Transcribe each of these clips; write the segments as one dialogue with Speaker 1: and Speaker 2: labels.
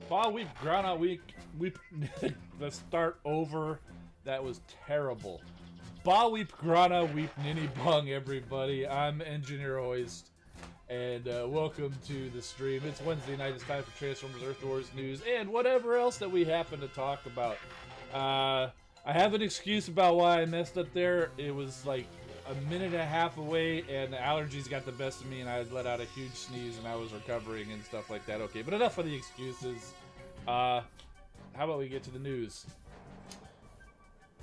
Speaker 1: Ball weep, ground week, weep. Let's start over. That was terrible. Ball weep, grana weep, ninny bung, everybody. I'm Engineer Hoist, and welcome to the stream. It's Wednesday night. It's time for Transformers Earth Wars news and whatever else that we happen to talk about. I have an excuse about why I messed up there. It was like a minute and a half away, and the allergies got the best of me, and I had let out a huge sneeze, and I was recovering and stuff like that. Okay, but enough of the excuses. How about we get to the news?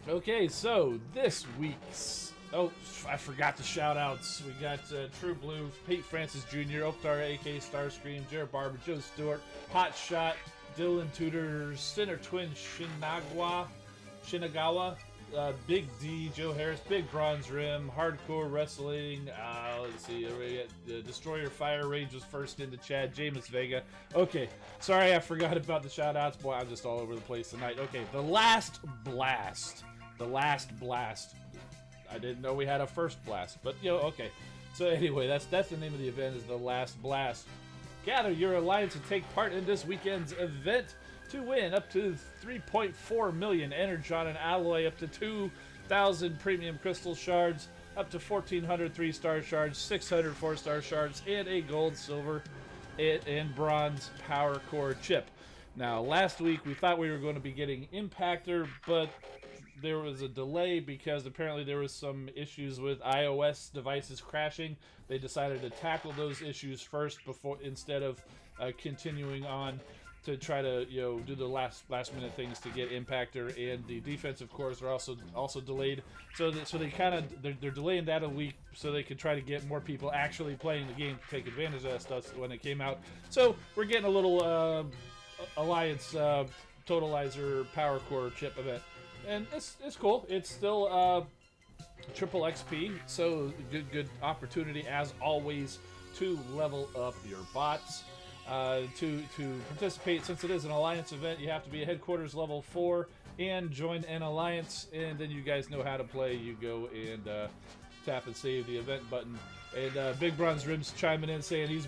Speaker 1: Okay, so this week's... Oh, I forgot the shout-outs. We got True Blue, Pete Francis Jr., Oktar, AK Starscream, Jared Barber, Joe Stewart, Hot Shot, Dylan Tudor, Sinner Twin Shinagawa, Big D, Joe Harris, Big Bronze Rim, Hardcore Wrestling, let's see, the Destroyer Fire Rage was first into Chad, Jameis Vega. Okay, sorry I forgot about the shout-outs. Boy, I'm just all over the place tonight. Okay, The Last Blast. The Last Blast. I didn't know we had a first blast, but, you know, okay. So anyway, that's the name of the event, is The Last Blast. Gather your alliance and take part in this weekend's event to win up to 3.4 million Energon and Alloy, up to 2,000 Premium Crystal Shards, up to 1,400 3-star shards, 600 4-star shards, and a Gold, Silver, and Bronze Power Core chip. Now, last week we thought we were going to be getting Impactor, but there was a delay because apparently there was some issues with iOS devices crashing. They decided to tackle those issues first instead of continuing on to try to, you know, do the last minute things to get Impactor, and the defensive cores are also delayed. So they kind of they're delaying that a week so they can try to get more people actually playing the game to take advantage of that stuff when it came out. So we're getting a little Alliance Totalizer Power Core chip event, and it's cool. It's still triple XP, so good opportunity as always to level up your bots. To participate, since it is an Alliance event, you have to be a Headquarters level 4 and join an Alliance, and then you guys know how to play. You go and tap and save the event button. And Big Bronze Rim's chiming in saying it's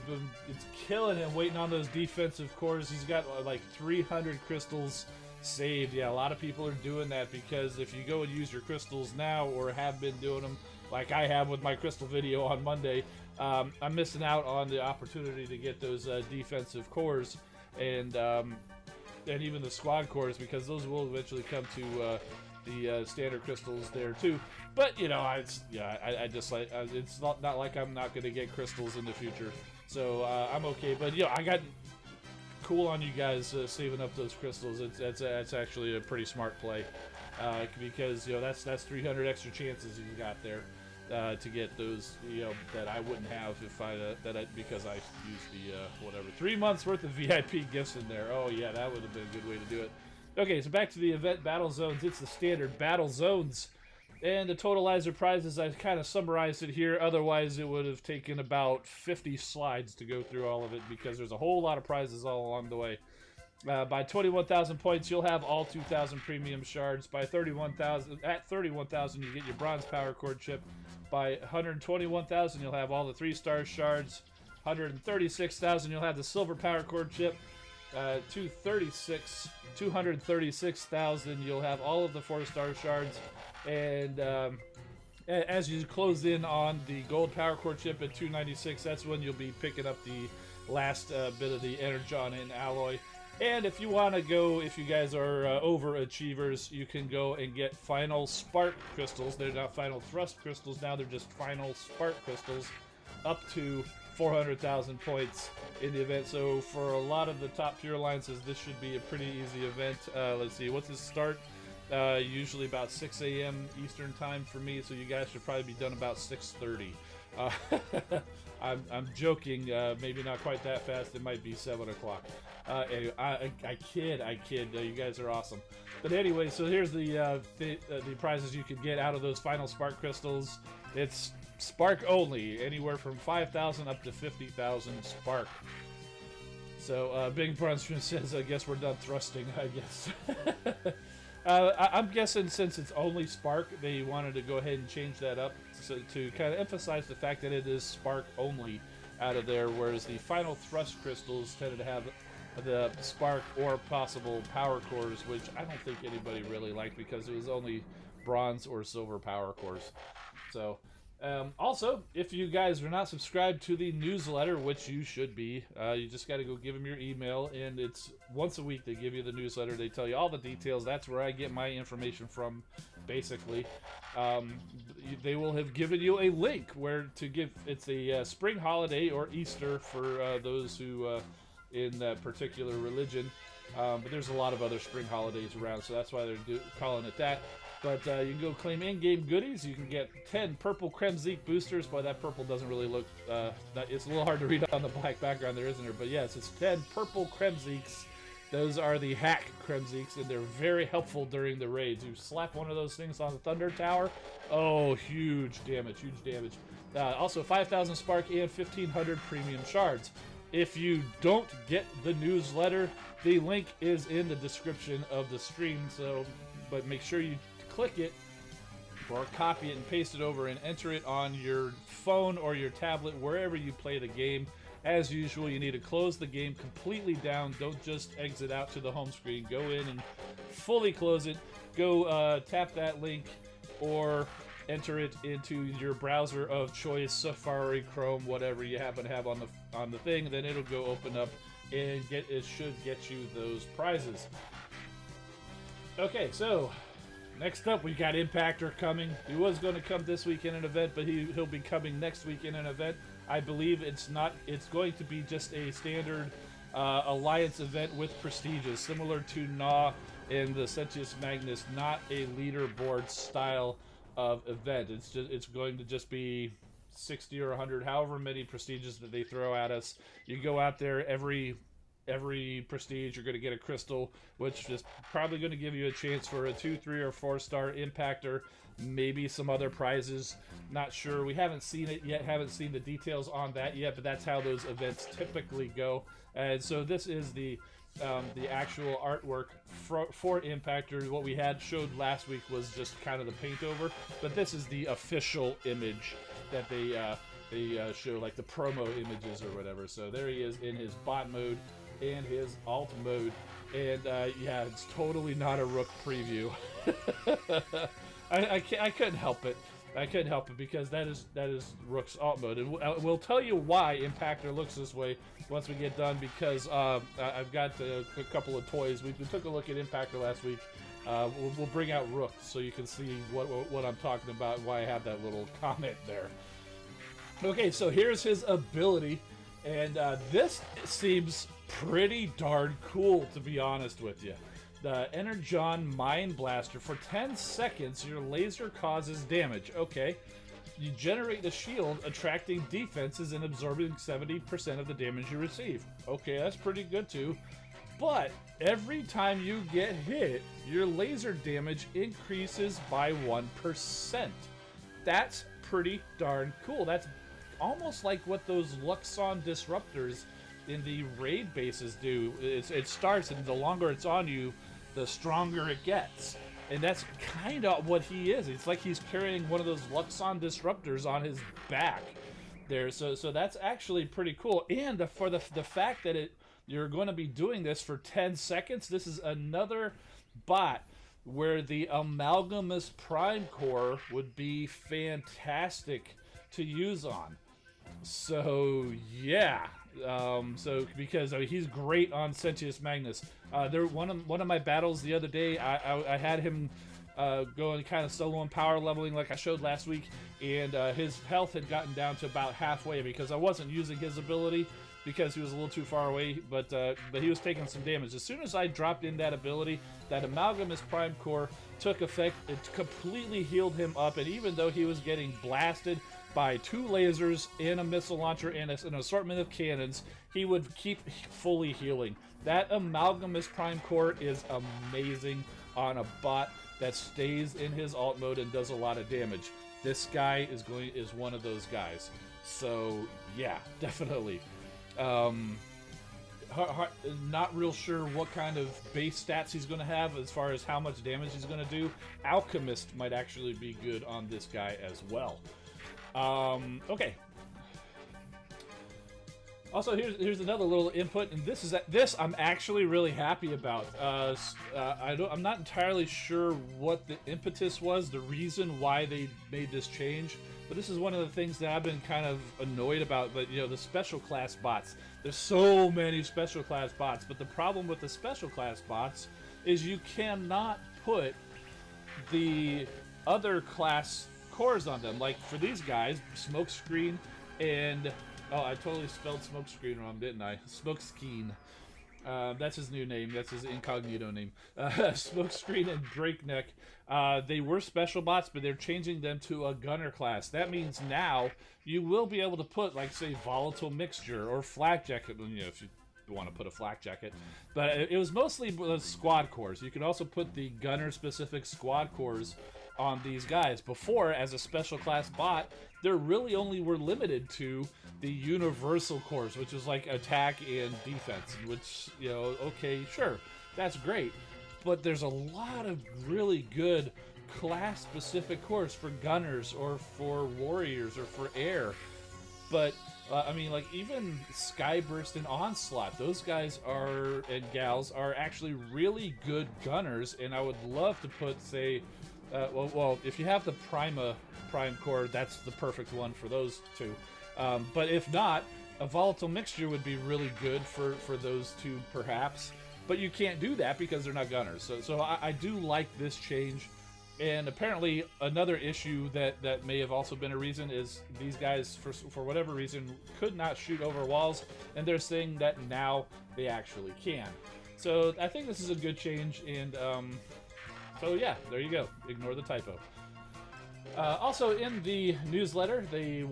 Speaker 1: killing him waiting on those defensive cores. He's got like 300 crystals saved. Yeah, a lot of people are doing that because if you go and use your crystals now, or have been doing them like I have with my crystal video on Monday, I'm missing out on the opportunity to get those defensive cores and even the squad cores, because those will eventually come to the standard crystals there too. But you know, I just like it's not like I'm not going to get crystals in the future, so I'm okay. But you know, I got cool on you guys saving up those crystals. That's actually a pretty smart play, because you know that's 300 extra chances you got there to get those, you know, that I wouldn't have if because I used the whatever 3 months worth of VIP gifts in there. Oh yeah, that would have been a good way to do it. Okay, so back to the event battle zones. It's the standard battle zones, and the totalizer prizes, I kind of summarized it here. Otherwise, it would have taken about 50 slides to go through all of it because there's a whole lot of prizes all along the way. By 21,000 points, you'll have all 2,000 premium shards. By 31,000, you get your bronze power core chip. By 121,000, you'll have all the 3-star shards. 136,000, you'll have the silver power core chip. 236,000, you'll have all of the 4-star shards. And as you close in on the gold power core chip at 296, that's when you'll be picking up the last bit of the Energon and Alloy. And if you want to go, if you guys are overachievers, you can go and get Final Spark Crystals. They're not Final Thrust Crystals now, they're just Final Spark Crystals, up to 400,000 points in the event. So for a lot of the top tier alliances, this should be a pretty easy event. Let's see, what's the start? Usually about 6 a.m. Eastern time for me, so you guys should probably be done about 6:30. I'm joking, maybe not quite that fast. It might be 7 o'clock. Anyway, I kid. You guys are awesome. But anyway, so here's the prizes you can get out of those Final Spark Crystals. It's Spark only, anywhere from 5,000 up to 50,000 Spark. So Big Bronze says, I guess we're done thrusting, I guess. I'm guessing since it's only spark, they wanted to go ahead and change that up to kind of emphasize the fact that it is spark only out of there, whereas the final thrust crystals tended to have the spark or possible power cores, which I don't think anybody really liked because it was only bronze or silver power cores. So, also, if you guys are not subscribed to the newsletter, which you should be, you just got to go give them your email, and it's once a week they give you the newsletter. They tell you all the details. That's where I get my information from, basically. They will have given you a link where to give. It's a spring holiday or Easter for those who in that particular religion. But there's a lot of other spring holidays around, so that's why they're calling it that. But you can go claim in-game goodies. You can get 10 purple Kremzeek boosters. Boy, that purple doesn't really look... it's a little hard to read on the black background there, isn't there? But yes, it's 10 purple Kremzeeks. Those are the hack Kremzeeks, and they're very helpful during the raids. You slap one of those things on the Thunder Tower, oh, huge damage, huge damage. Also, 5,000 Spark and 1,500 Premium Shards. If you don't get the newsletter, the link is in the description of the stream, but make sure you click it or copy it and paste it over and enter it on your phone or your tablet, wherever you play the game. As usual, you need to close the game completely down. Don't just exit out to the home screen. Go in and fully close it. Go tap that link or enter it into your browser of choice, Safari, Chrome, whatever you happen to have on the thing. Then it'll go open up and it should get you those prizes. Okay, so next up, we got Impactor coming. He was going to come this week in an event, but he'll be coming next week in an event. I believe it's going to be just a standard Alliance event with prestiges, similar to Gnaw and the Sentius Magnus, not a leaderboard style of event. It's going to just be 60 or 100, however many prestiges that they throw at us. You go out there, every prestige you're going to get a crystal, which is probably going to give you a chance for a 2, 3, or 4-star Impactor, maybe some other prizes. Not sure. We haven't seen it yet, haven't seen the details on that yet, but that's how those events typically go. And so this is the actual artwork for Impactor. What we had showed last week was just kind of the paint over, but this is the official image that they show, like the promo images or whatever. So there he is in his bot mode and his alt mode, and yeah, it's totally not a Rook preview. I couldn't help it. I couldn't help it because that is Rook's alt mode, and we'll tell you why Impactor looks this way once we get done. Because I've got a couple of toys. We took a look at Impactor last week. We'll bring out Rook so you can see what I'm talking about and why I have that little comment there. Okay, so here's his ability, and this seems pretty darn cool, to be honest with you. The Energon Mind Blaster. For 10 seconds, your laser causes damage. Okay. You generate a shield, attracting defenses and absorbing 70% of the damage you receive. Okay, that's pretty good too. But every time you get hit, your laser damage increases by 1%. That's pretty darn cool. That's almost like what those Luxon disruptors in the raid bases do. It starts, and the longer it's on you, the stronger it gets. And that's kind of what he is. It's like he's carrying one of those Luxon disruptors on his back there. So that's actually pretty cool. And for the fact that you're going to be doing this for 10 seconds, this is another bot where the Amalgamous Prime Core would be fantastic to use on. So yeah, because he's great on Sentius Magnus. One of my battles the other day, I had him going kind of solo and power leveling like I showed last week, and his health had gotten down to about halfway because I wasn't using his ability because he was a little too far away, but he was taking some damage. As soon as I dropped in that ability, that Amalgamous Prime Core took effect. It completely healed him up, and even though he was getting blasted by 2 lasers and a missile launcher and an assortment of cannons, he would keep fully healing. That Amalgamous Prime Core is amazing on a bot that stays in his alt mode and does a lot of damage. This guy is one of those guys. So yeah, definitely. not real sure what kind of base stats he's going to have as far as how much damage he's going to do. Alchemist might actually be good on this guy as well. Okay. Also, here's another little input, and this I'm actually really happy about. I'm not entirely sure what the impetus was, the reason why they made this change, but this is one of the things that I've been kind of annoyed about. But the special class bots. There's so many special class bots, but the problem with the special class bots is you cannot put the other class cores on them. Like for these guys, Smokescreen and oh, I totally spelled Smokescreen wrong, didn't I? Smokescreen. That's his new name. That's his incognito name. Smokescreen and Breakneck. They were special bots, but they're changing them to a gunner class. That means now you will be able to put, like, say, Volatile Mixture or Flak Jacket, if you want to put a Flak Jacket. But it was mostly the squad cores. You can also put the gunner-specific squad cores on these guys. Before, as a special class bot, there really only were limited to the universal cores, which is like attack and defense, which, okay, sure, that's great. But there's a lot of really good class-specific cores for gunners or for warriors or for air. But, I mean, like, even Skyburst and Onslaught, those guys and gals are actually really good gunners, and I would love to put, say, well, if you have the Prime core, that's the perfect one for those two. But if not, a Volatile Mixture would be really good for those two, perhaps. But you can't do that because they're not gunners. So I do like this change. And apparently another issue that may have also been a reason is these guys, for whatever reason, could not shoot over walls. And they're saying that now they actually can. So I think this is a good change. And so yeah, there you go. Ignore the typo. Also in the newsletter, they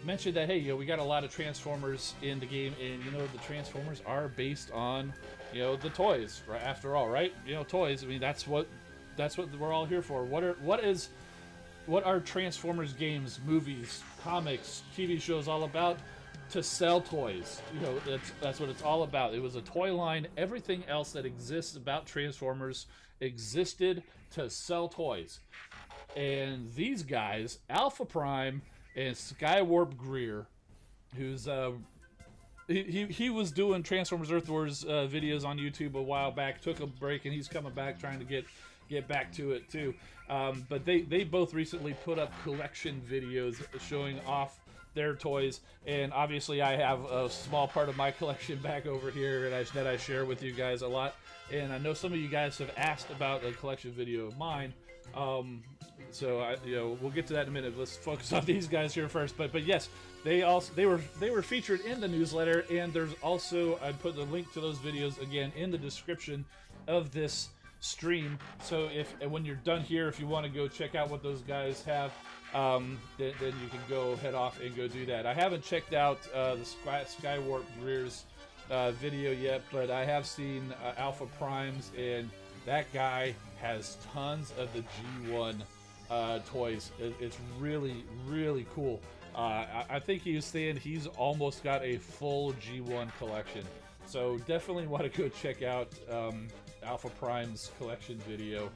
Speaker 1: mentioned that, hey, we got a lot of Transformers in the game, and the Transformers are based on the toys, right? After all, right? Toys. I mean, that's what we're all here for. What are Transformers games, movies, comics, TV shows all about? To sell toys. That's what it's all about. It was a toy line. Everything else that exists about Transformers existed to sell toys. And these guys, Alpha Prime and Skywarp Greer, who's he was doing Transformers Earth Wars videos on YouTube a while back, took a break, and he's coming back trying to get back to it too. But they both recently put up collection videos showing off their toys, and obviously I have a small part of my collection back over here that I share with you guys a lot. And I know some of you guys have asked about a collection video of mine. So we'll get to that in a minute. Let's focus on these guys here first. But yes, they were featured in the newsletter, and there's also, I put the link to those videos again in the description of this stream. So when you're done here, if you want to go check out what those guys have, then you can go head off and go do that. I haven't checked out the Skywarp Greer's video yet, but I have seen Alpha Prime's, and that guy has tons of the G1 toys. It's really, really cool. I think he was saying he's almost got a full G1 collection. So definitely want to go check out Alpha Prime's collection video.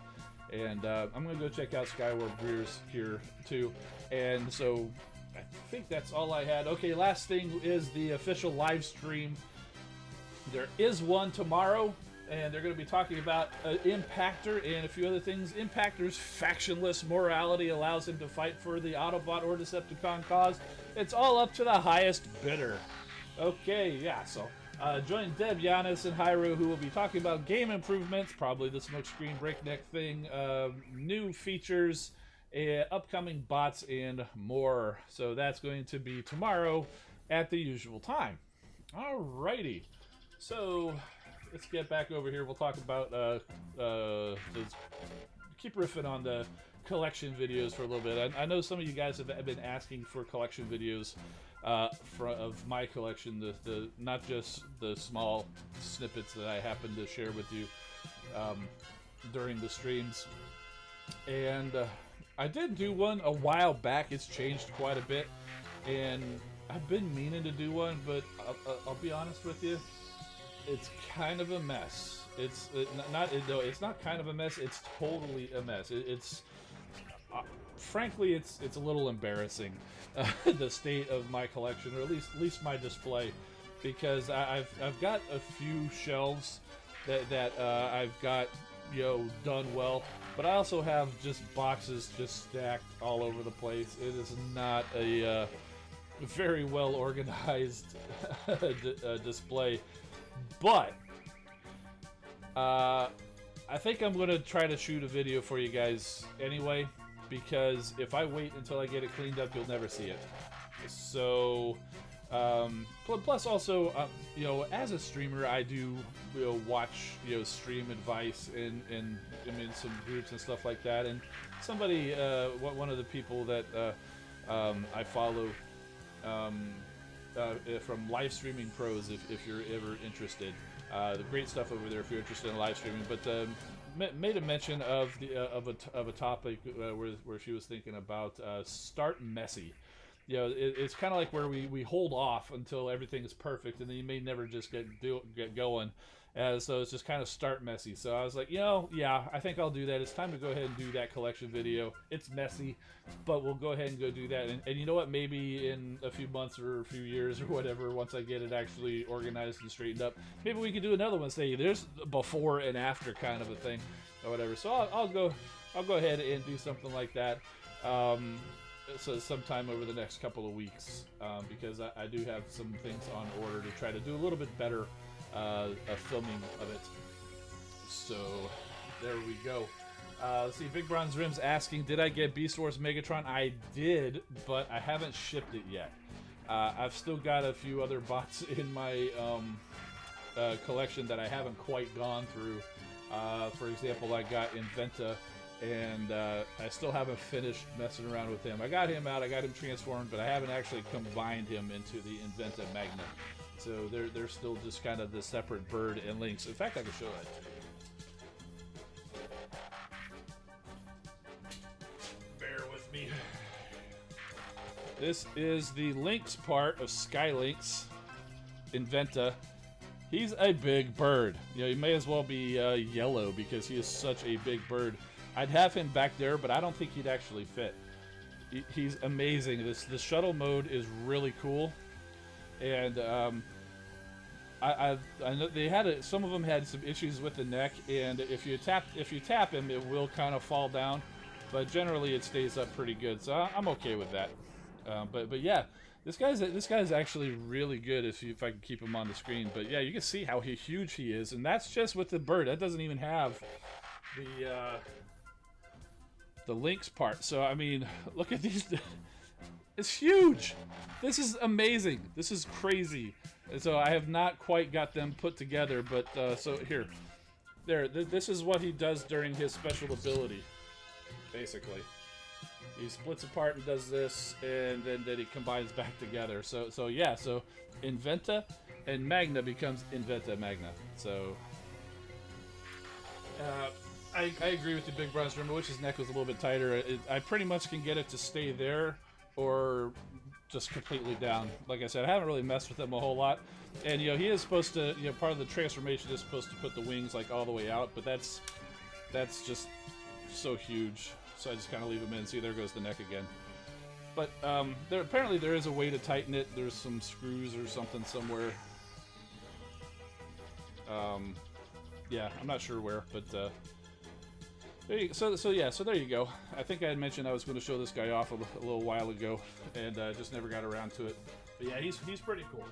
Speaker 1: And I'm going to go check out Skywarp Greer's here too. And so I think that's all I had. Okay, last thing is the official live stream. There is one tomorrow, and they're going to be talking about Impactor and a few other things. Impactor's factionless morality allows him to fight for the Autobot or Decepticon cause. It's all up to the highest bidder. Okay, yeah, so join Deb, Giannis, and Hyro, who will be talking about game improvements, probably the Smokescreen Breakneck thing, new features, upcoming bots, and more. So that's going to be tomorrow at the usual time. Alrighty. So let's get back over here. We'll talk about keep riffing on the collection videos for a little bit. I know some of you guys have been asking for collection videos of my collection, the not just the small snippets that I happen to share with you during the streams. And I did do one a while back. It's changed quite a bit, and I've been meaning to do one, but I'll be honest with you, it's kind of a mess. It's not kind of a mess. It's totally a mess. It's frankly, it's a little embarrassing, the state of my collection, or at least my display, because I've got a few shelves that I've got, you know, done well, but I also have just boxes just stacked all over the place. It is not a very well organized display, but I think I'm gonna try to shoot a video for you guys anyway, because if I wait until I get it cleaned up, you'll never see it. So plus also, you know, as a streamer, I do, you know, watch, you know, stream advice and I mean some groups and stuff like that. And somebody, one of the people that I follow from Live Streaming Pros, if you're ever interested, the great stuff over there if you're interested in live streaming. But made a mention of the of a topic where she was thinking about start messy. You know, it's kind of like where we hold off until everything is perfect, and then you may never just get going. So it's just kind of start messy. So I was like, you know, yeah, I think I'll do that. It's time to go ahead and do that collection video. It's messy, but we'll go ahead and go do that. And you know what? Maybe in a few months or a few years or whatever, once I get it actually organized and straightened up, maybe we could do another one. Say there's before and after kind of a thing, or whatever. So I'll go ahead and do something like that. So sometime over the next couple of weeks, because I do have some things on order to try to do a little bit better filming of it. So there we go. Let's see, Big Bronze Rim's asking, did I get Beast Wars Megatron? I did, but I haven't shipped it yet. I've still got a few other bots in my collection that I haven't quite gone through. For example, I got Inventa, and I still haven't finished messing around with him. I got him out, I got him transformed, but I haven't actually combined him into the Inventa Magna. So they're still just kind of the separate bird and links. In fact, I can show that to you. Bear with me. This is the links part of Skylinks Inventa. He's a big bird. You know, he may as well be yellow because he is such a big bird. I'd have him back there, but I don't think he'd actually fit. He's amazing. The shuttle mode is really cool, and I know they had some of them had some issues with the neck, and if you tap him, it will kind of fall down, but generally it stays up pretty good. So I'm okay with that. But yeah, this guy's actually really good if I can keep him on the screen. But yeah, you can see how huge he is, and that's just with the bird. That doesn't even have the links part. So I mean, look at these. It's huge. This is amazing. This is crazy. And so I have not quite got them put together, but so this is what he does during his special ability, basically. He splits apart and does this, and then he combines back together. So yeah, so Inventa and Magna becomes Inventa Magna. So I agree with the Big Bronze Rim. I wish his neck was a little bit tighter. I pretty much can get it to stay there, or just completely down. Like I said, I haven't really messed with him a whole lot. And, you know, he is supposed to, you know, part of the transformation is supposed to put the wings, like, all the way out, but that's just so huge. So I just kind of leave him in. See, there goes the neck again. But apparently there is a way to tighten it. There's some screws or something somewhere. Yeah, I'm not sure where, but so there you go. I think I had mentioned I was going to show this guy off a little while ago, and just never got around to it. But yeah, he's pretty cool.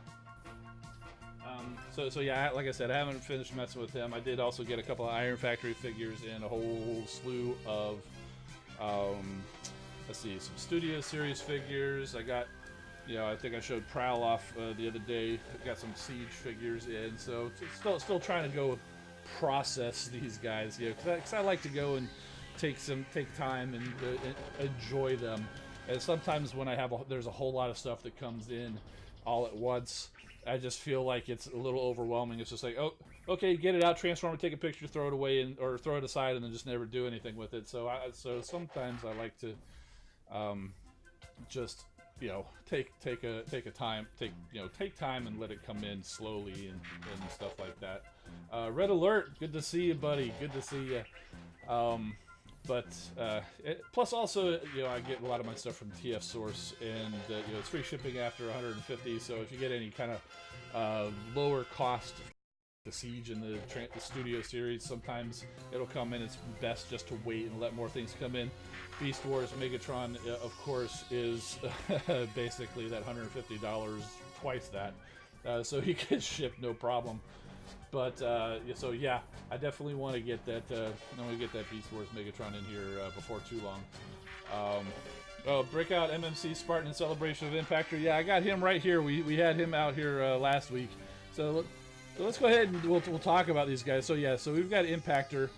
Speaker 1: So yeah, like I said, I haven't finished messing with him. I did also get a couple of Iron Factory figures and a whole slew of let's see, some Studio Series figures. I got, you know, I think I showed Prowl off the other day. I got some Siege figures in, so still trying to go process these guys, you know, because I like to go and take time and enjoy them. And sometimes when there's a whole lot of stuff that comes in all at once, I just feel like it's a little overwhelming. It's just like, oh, okay, get it out, transform it, take a picture, throw it away, or throw it aside, and then just never do anything with it. So sometimes I like to just you know, take time and let it come in slowly and stuff like that. Red Alert, good to see you, buddy. Good to see you. Plus also, you know, I get a lot of my stuff from TF Source, and you know, it's free shipping after 150. So if you get any kind of lower cost, the Siege and the Studio series, sometimes it'll come in. It's best just to wait and let more things come in. Beast Wars Megatron, of course, is basically that $150, twice that, so he gets shipped no problem. But so yeah, I definitely want to get that. I want to get that Beast Wars Megatron in here before too long. Oh, Breakout MMC Spartan in celebration of Impactor. Yeah, I got him right here. We had him out here last week. So let's go ahead and we'll talk about these guys. So yeah, so we've got Impactor,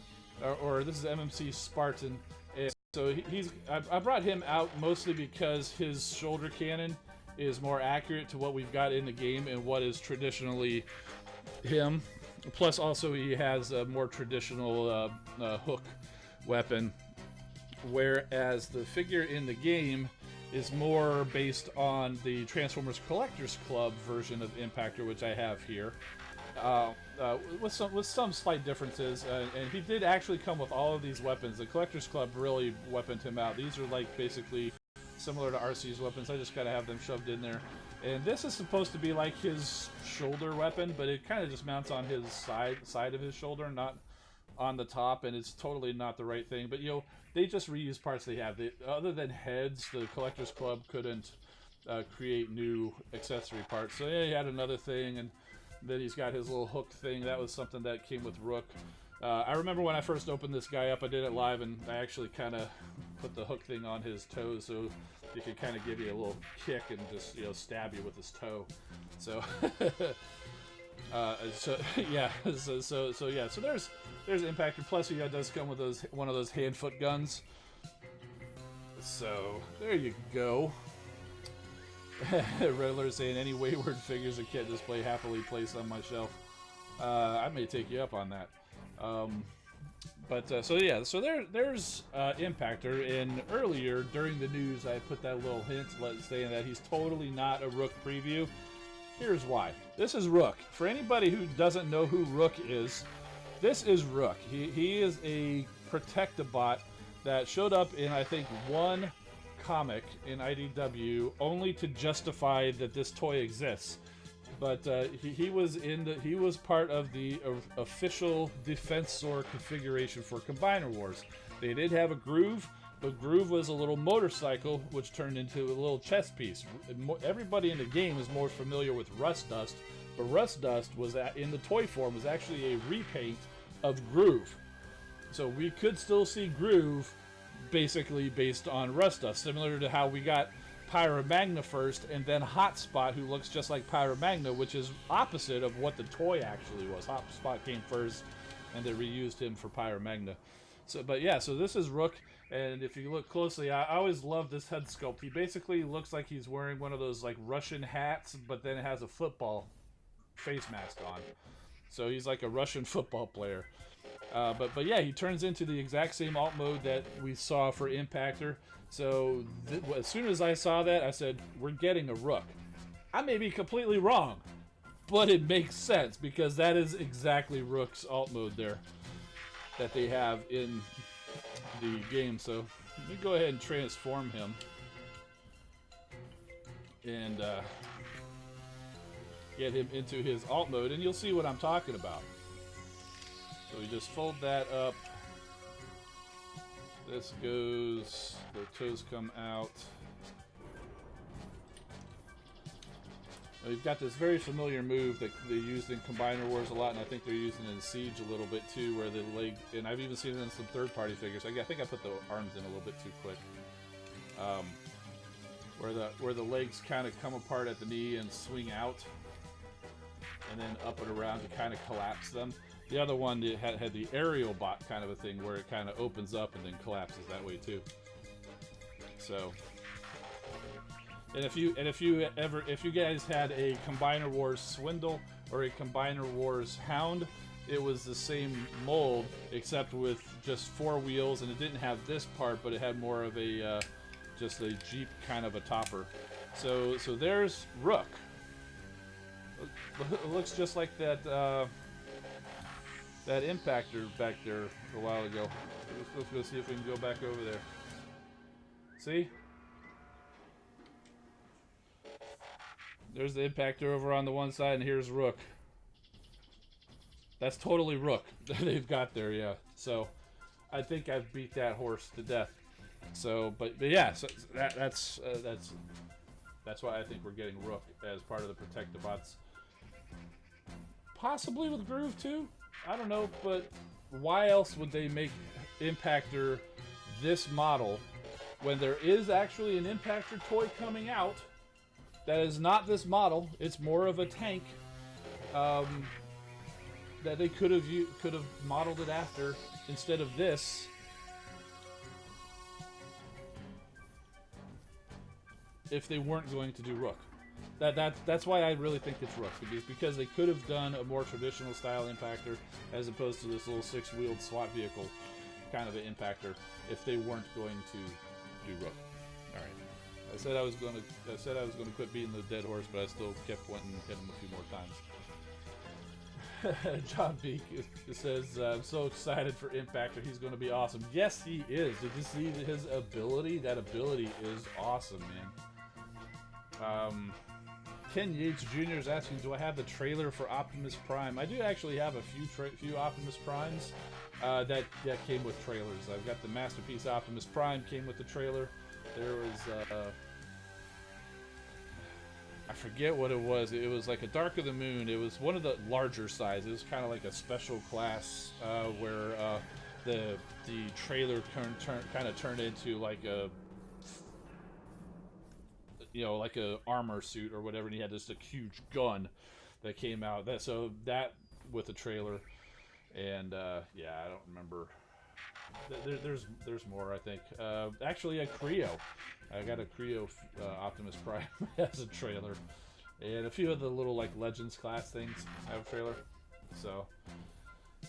Speaker 1: or this is MMC Spartan. And so I brought him out mostly because his shoulder cannon is more accurate to what we've got in the game and what is traditionally him. Plus, also he has a more traditional hook weapon, whereas the figure in the game is more based on the Transformers Collectors Club version of Impactor, which I have here, with some slight differences. And he did actually come with all of these weapons. The Collectors Club really weaponed him out. These are like basically similar to RC's weapons. I just gotta have them shoved in there. And this is supposed to be like his shoulder weapon, but it kind of just mounts on his side of his shoulder, not on the top, and it's totally not the right thing. But you know, they just reuse parts they have. Other than heads, the Collectors Club couldn't create new accessory parts. So yeah, he had another thing, and then he's got his little hook thing. That was something that came with Rook. I remember when I first opened this guy up, I did it live, and I actually kind of put the hook thing on his toes so he could kind of give you a little kick and just, you know, stab you with his toe. So, so there's Impactor. Plus, he does come with one of those hand-foot guns. So there you go. Riddler saying any wayward figures that can't display happily placed on my shelf. I may take you up on that. So there's Impactor, and earlier during the news I put that little hint saying that he's totally not a Rook preview. Here's why. This is Rook. For anybody who doesn't know who Rook is, this is Rook. He is a Protectabot that showed up in, I think, one comic in IDW only to justify that this toy exists. But he was part of the official Defensor configuration for Combiner Wars. They did have a Groove, but Groove was a little motorcycle which turned into a little chess piece. Everybody in the game is more familiar with Rust Dust, but Rust Dust was in the toy form was actually a repaint of Groove. So we could still see Groove basically based on Rust Dust, similar to how we got Pyromagna first, and then Hotspot, who looks just like Pyromagna, which is opposite of what the toy actually was. Hotspot came first, and they reused him for Pyromagna. So, but yeah, so this is Rook, and if you look closely, I always love this head sculpt. He basically looks like he's wearing one of those like Russian hats, but then it has a football face mask on. So he's like a Russian football player. But yeah, he turns into the exact same alt mode that we saw for Impactor. So as soon as I saw that, I said, we're getting a Rook. I may be completely wrong, but it makes sense because that is exactly Rook's alt mode there that they have in the game. So let me go ahead and transform him and get him into his alt mode, and you'll see what I'm talking about. So we just fold that up. This goes, the toes come out. We've got this very familiar move that they used in Combiner Wars a lot, and I think they're using it in Siege a little bit too, where the leg, and I've even seen it in some third-party figures. I think I put the arms in a little bit too quick. Where the legs kind of come apart at the knee and swing out, and then up and around to kind of collapse them. The other one had the aerial bot kind of a thing where it kind of opens up and then collapses that way too. So, and if you guys had a Combiner Wars Swindle or a Combiner Wars Hound, it was the same mold except with just 4 wheels, and it didn't have this part, but it had more of a just a Jeep kind of a topper. So there's Rook. It looks just like that that Impactor back there a while ago. Let's go see if we can go back over there. See? There's the Impactor over on the one side, and here's Rook. That's totally Rook that they've got there, yeah. So I think I've beat that horse to death. So, but yeah, so that's why I think we're getting Rook as part of the Protectobots. Possibly with Groove too. I don't know, but why else would they make Impactor this model when there is actually an Impactor toy coming out that is not this model? It's more of a tank that they could have modeled it after instead of this. If they weren't going to do Rook. That's why I really think it's Rook, because they could have done a more traditional style Impactor as opposed to this little 6-wheeled SWAT vehicle kind of an Impactor if they weren't going to do Rook. All right. I said I was going to quit beating the dead horse, but I still kept wanting to hit him a few more times. John Beak says, I'm so excited for Impactor. He's going to be awesome. Yes, he is. Did you see his ability? That ability is awesome, man. Ken Yates Jr. is asking, do I have the trailer for Optimus Prime? I do actually have a few Optimus Primes that came with trailers. I've got the Masterpiece Optimus Prime came with the trailer. There was I forget what it was. It was like a Dark of the Moon. It was one of the larger size. It was kind of like a special class where the trailer kind of turned into like a, you know, like a armor suit or whatever, and he had just a huge gun that came out. So that with the trailer, and yeah, I don't remember. There's more, I think. Actually, a Creo. I got a Creo Optimus Prime as a trailer, and a few of the little like Legends class things have a trailer. So,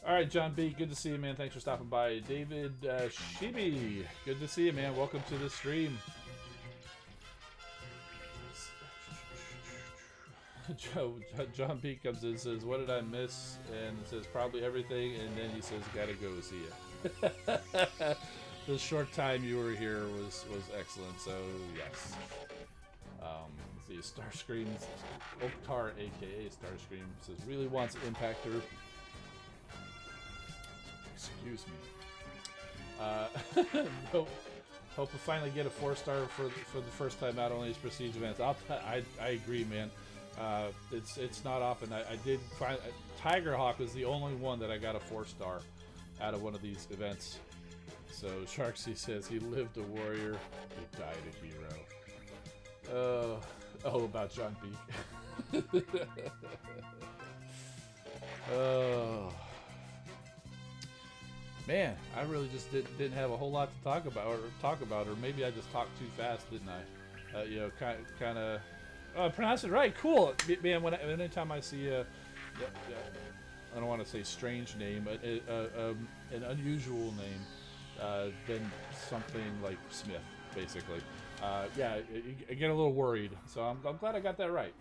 Speaker 1: all right, John B, good to see you, man. Thanks for stopping by. David Shibi, good to see you, man. Welcome to the stream. John B comes in and says, what did I miss? And says, probably everything. And then he says, gotta go, see ya. The short time you were here was excellent, so yes. Let's see, Starscream's Oktar, aka Starscream, says, really wants Impactor. Excuse me. Hope we finally get a 4-star for the first time out on these prestige events. I agree, man. It's not often. I did find Tigerhawk was the only one that I got a 4-star out of one of these events. So Sharksy says he lived a warrior, he died a hero. Oh, about John B. Oh man, I really just didn't have a whole lot to talk about, or maybe I just talked too fast, didn't I? You know, kind of. Pronounce it right. Cool, man. Anytime I see I don't want to say strange name, but an unusual name, then something like Smith, basically. Yeah, I get a little worried. So I'm glad I got that right.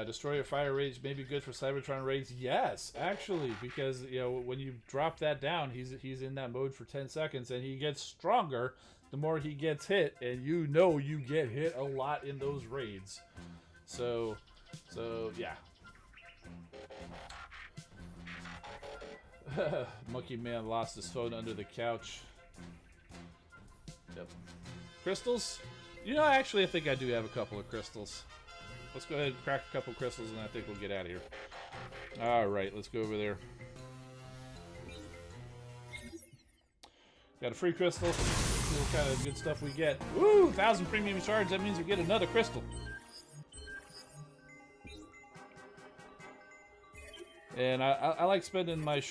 Speaker 1: Destroyer Fire Rage may be good for Cybertron raids. Yes, actually, because you know when you drop that down, he's in that mode for 10 seconds, and he gets stronger the more he gets hit, and you know you get hit a lot in those raids. So yeah. Monkey Man lost his phone under the couch. Yep. Crystals? You know, actually, I think I do have a couple of crystals. Let's go ahead and crack a couple of crystals, and I think we'll get out of here. Alright, let's go over there. Got a free crystal. See what kind of good stuff we get. Woo! 1,000 premium shards. That means we get another crystal. And I like spending my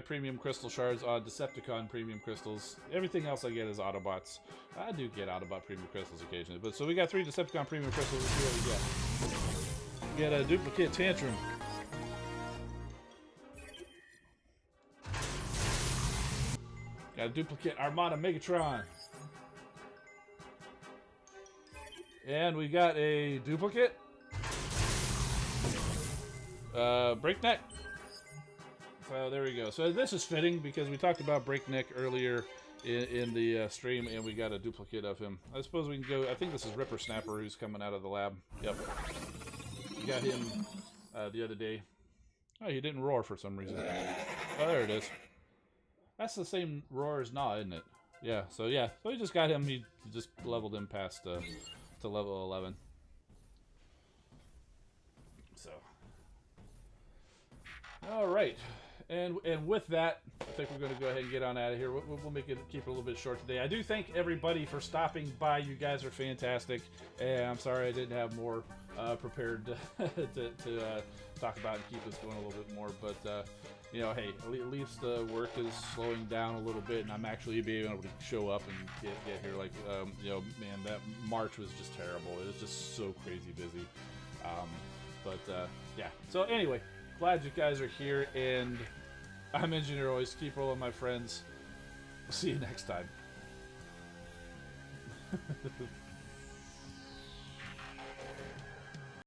Speaker 1: premium crystal shards on Decepticon premium crystals. Everything else I get is Autobots. I do get Autobot premium crystals occasionally. But so we got 3 Decepticon premium crystals. Let's see what we get. We get a duplicate Tantrum. Got a duplicate Armada Megatron. And we got a duplicate. Breakneck. So there we go. So this is fitting because we talked about Breakneck earlier in the stream, and we got a duplicate of him. I suppose we can go. I think this is Ripper Snapper who's coming out of the lab. Yep. We got him the other day. Oh, he didn't roar for some reason. Oh, there it is. That's the same roar as Nah, isn't it? Yeah. So yeah. So we just got him. He just leveled him past to level 11. So. All right. And with that, I think we're going to go ahead and get on out of here. We'll make it keep it a little bit short today. I do thank everybody for stopping by. You guys are fantastic. And I'm sorry I didn't have more prepared to talk about and keep this going a little bit more. But, you know, hey, at least the work is slowing down a little bit, and I'm actually being able to show up and get here. Like, you know, man, that March was just terrible. It was just so crazy busy. Yeah. So anyway, glad you guys are here, and I'm Engineer Hoist. Keep rolling, my friends. We'll see you next time.